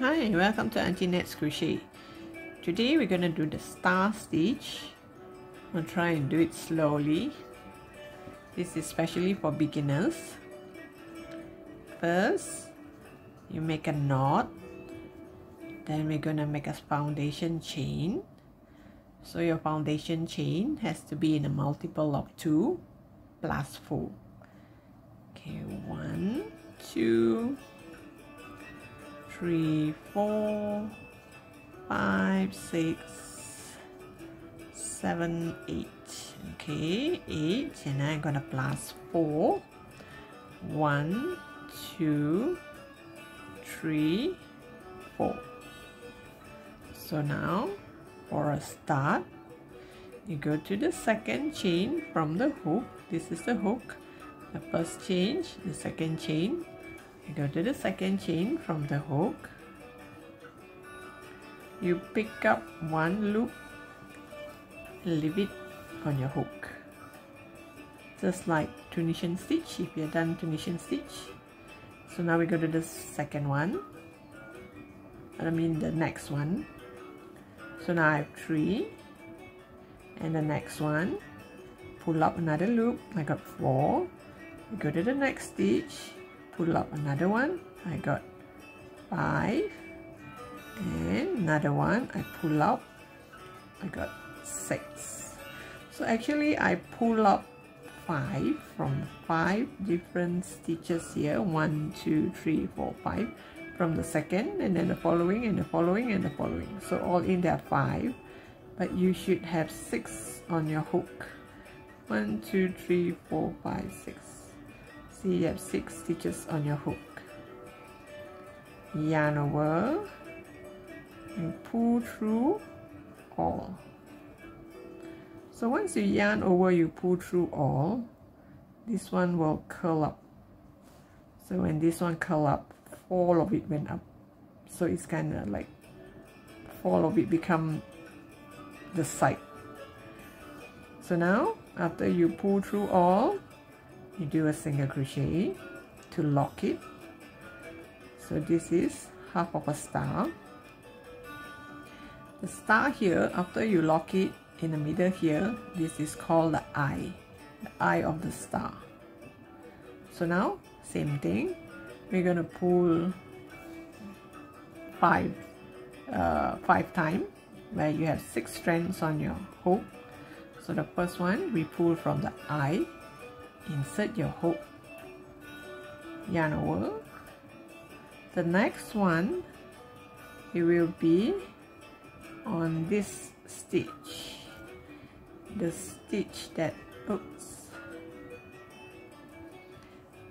Hi, welcome to Auntie Nat's Crochet. Today we're going to do the star stitch. I'll try and do it slowly. This is especially for beginners. First, you make a knot. Then we're going to make a foundation chain. So your foundation chain has to be in a multiple of 2 plus 4. Okay, 1, 2, 3, 4, 5, 6, 7, 8. Okay, 8, and now I'm gonna plus 4. 1, 2, 3, 4. So now for a start, you go to the second chain from the hook. This is the hook. The first chain, the second chain. You go to the second chain from the hook. You pick up one loop, leave it on your hook. Just like Tunisian stitch, if you're done Tunisian stitch. So now we go to the second one. I mean the next one. So now I have 3. And the next one, pull up another loop. I got 4. You go to the next stitch. Pull up another one, I got 5, and another one I pull up, I got 6. So actually I pull up 5 from 5 different stitches here, 1, 2, 3, 4, 5 from the second, and then the following and the following and the following. So all in there are 5, but you should have 6 on your hook. 1, 2, 3, 4, 5, 6. See, you have 6 stitches on your hook. Yarn over and pull through all. So once you yarn over, you pull through all, this one will curl up. So when this one curl up, all of it went up. So it's kind of like all of it become the side. So now after you pull through all, you do a single crochet to lock it. So this is half of a star. The star here, after you lock it in the middle here, this is called the eye of the star. So now same thing, we're going to pull 5 times, where you have 6 strands on your hook. So the first one, we pull from the eye. Insert your hook, yarn over. The next one, it will be on this stitch, the stitch that, oops,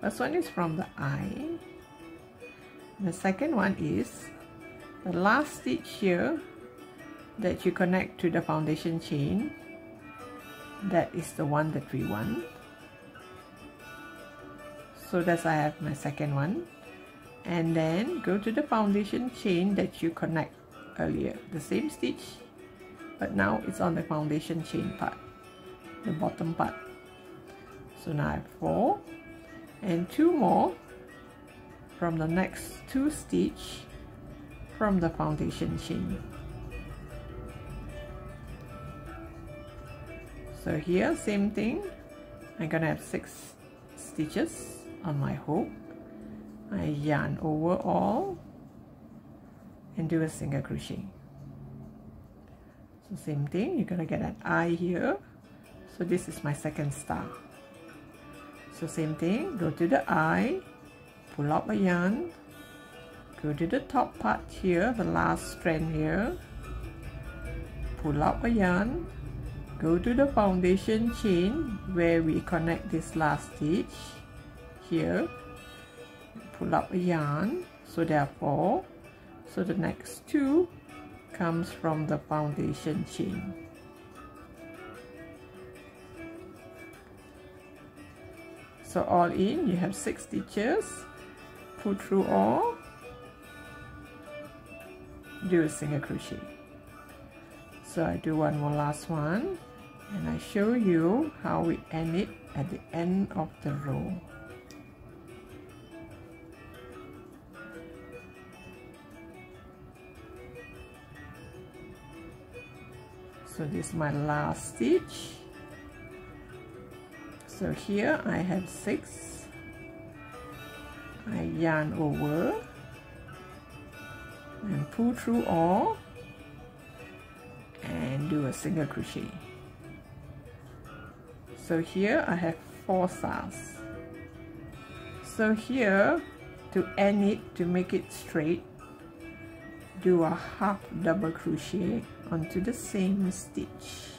first one is from the eye. The second one is the last stitch here that you connect to the foundation chain. That is the one that we want. So that's I have my second one, and then go to the foundation chain that you connect earlier, the same stitch, but now it's on the foundation chain part, the bottom part. So now I have 4 and 2 more from the next 2 stitch from the foundation chain. So here same thing, I'm gonna have 6 stitches on my hook. I yarn over all and do a single crochet. So same thing, you're gonna get an eye here. So this is my second star. So same thing, go to the eye, pull up a yarn, go to the top part here, the last strand here, pull up a yarn, go to the foundation chain where we connect this last stitch here, pull up a yarn. So there are 4. So the next 2 comes from the foundation chain. So all in, you have 6 stitches. Pull through all, do a single crochet. So I do one more last one, and I show you how we end it at the end of the row. So this is my last stitch. So here I have 6. I yarn over and pull through all and do a single crochet. So here I have 4 stars. So here, to end it, to make it straight, do a half double crochet onto the same stitch.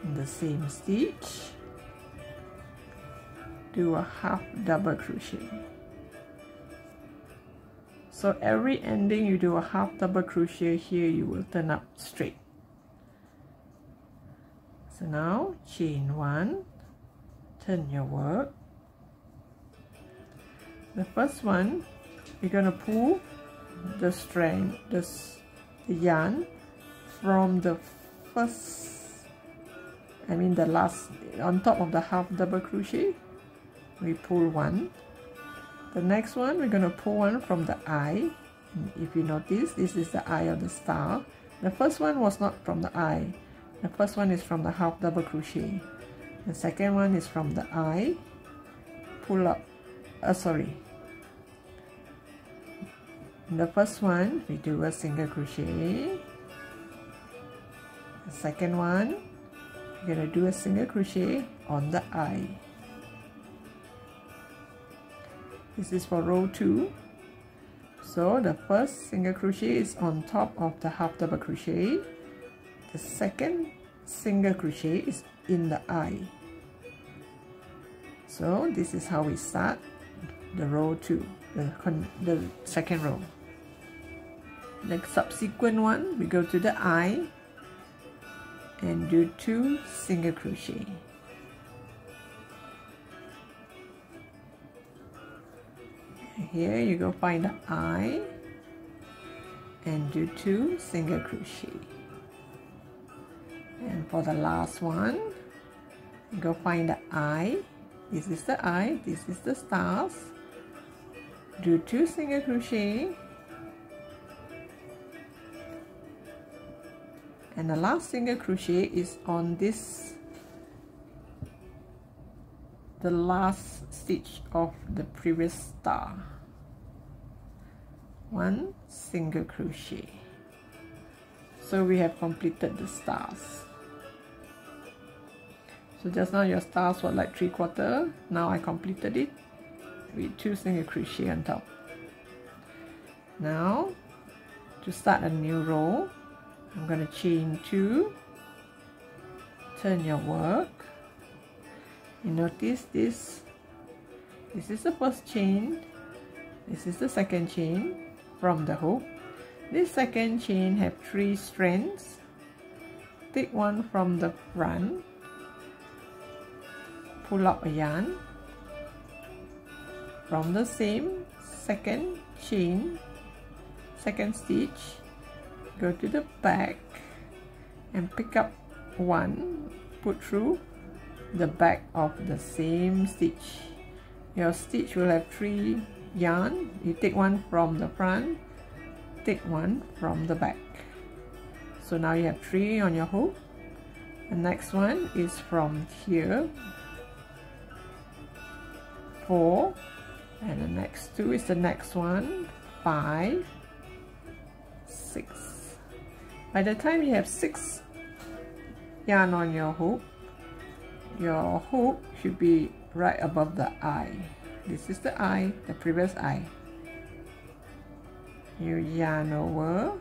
In the same stitch, do a half double crochet. So every ending you do a half double crochet, here you will turn up straight. So now chain 1, turn your work. The first one, you're going to pull the strand, the yarn from the first, the last, on top of the half double crochet, we pull 1. The next one, we're going to pull 1 from the eye. And if you notice, this is the eye of the star. The first one was not from the eye. The first one is from the half double crochet. The second one is from the eye. Pull up. The first one, we do a single crochet. The second one, we're going to do a single crochet on the eye. This is for row 2. So the first single crochet is on top of the half double crochet. The second single crochet is in the eye. So this is how we start the row 2, the second row. The subsequent one, we go to the eye and do 2 single crochet. Here you go find the eye and do 2 single crochet. And for the last one, you go find the eye. This is the eye, this is the stars. Do 2 single crochet. And the last single crochet is on this, the last stitch of the previous star. 1 single crochet. So we have completed the stars. So just now your stars were like 3/4. Now I completed it with 2 single crochet on top. Now to start a new row, I'm going to chain 2, turn your work. You notice this is the first chain, this is the second chain from the hook. This second chain have 3 strands. Take one from the front, pull up a yarn from the same second chain, second stitch, go to the back and pick up 1, put through the back of the same stitch. Your stitch will have 3 yarn. You take one from the front, take one from the back. So now you have 3 on your hook. The next one is from here, 4, and the next 2 is the next one, 5, 6. By the time you have 6 yarn on your hook should be right above the eye. This is the eye, the previous eye. You yarn over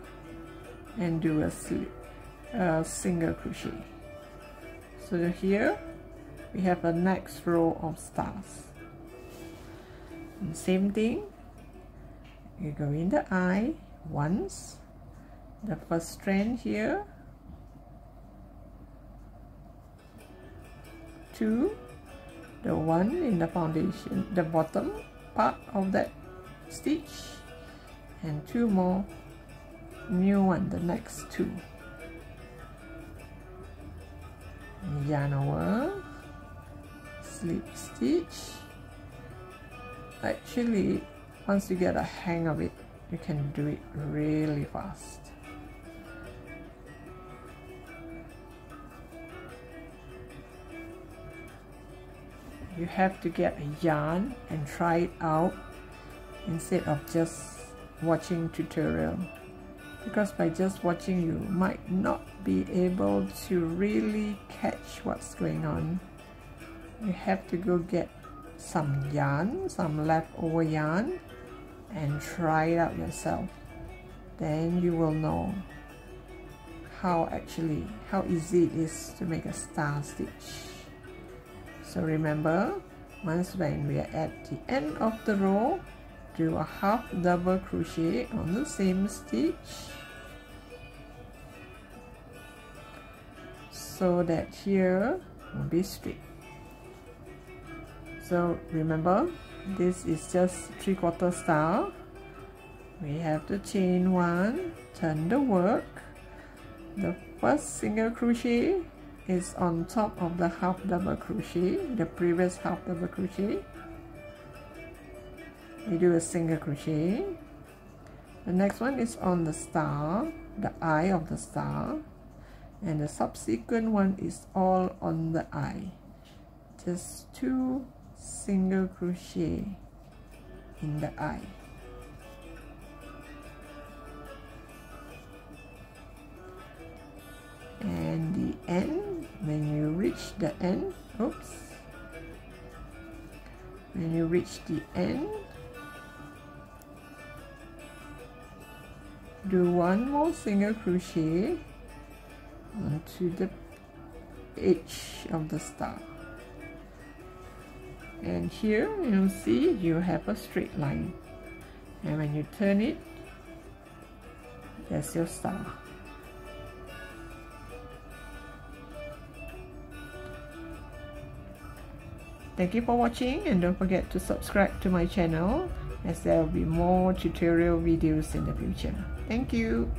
and do a single crochet. So here we have the next row of stars. And same thing, you go in the eye once, the first strand here, 2, the one in the foundation, the bottom part of that stitch, and 2 more new one, the next 2. Yarn over, slip stitch. Actually, once you get a hang of it, you can do it really fast. you have to get a yarn and try it out instead of just watching tutorial, because by just watching you might not be able to really catch what's going on. You have to go get some yarn, some leftover yarn, and try it out yourself. Then you will know how easy it is to make a star stitch. So remember, once when we are at the end of the row, do a half double crochet on the same stitch, so that here will be straight. So remember, this is just 3/4 star. We have to chain 1, turn the work. The first single crochet is on top of the half double crochet, the previous half double crochet. We do a single crochet. The next one is on the star, the eye of the star, and the subsequent one is all on the eye. Just 2 single crochet in the eye. And the end, when you reach the end, when you reach the end, do 1 more single crochet onto the edge of the star. And here you'll see you have a straight line, and when you turn it, there's your star. Thank you for watching, and don't forget to subscribe to my channel, as there will be more tutorial videos in the future. Thank you.